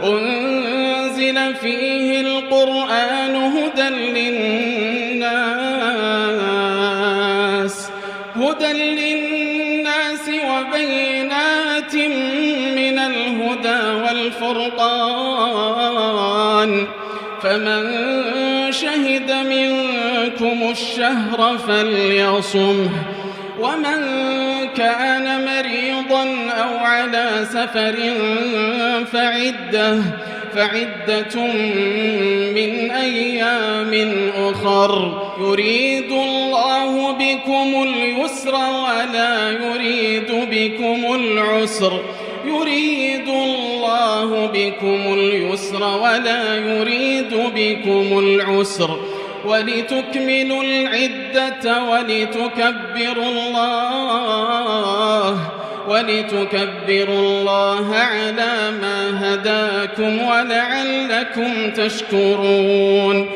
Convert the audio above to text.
أنزل فيه القرآن هدى للناس وبينات من الهدى والفرقان فمن شهد منكم الشهر فليصمه ومن كان مريضا أو على سفر فعدة من أيام أخر يريد الله بكم اليسر ولا يريد بكم العسر ولتكملوا العدة ولتكبروا الله على ما هداكم ولعلكم تشكرون.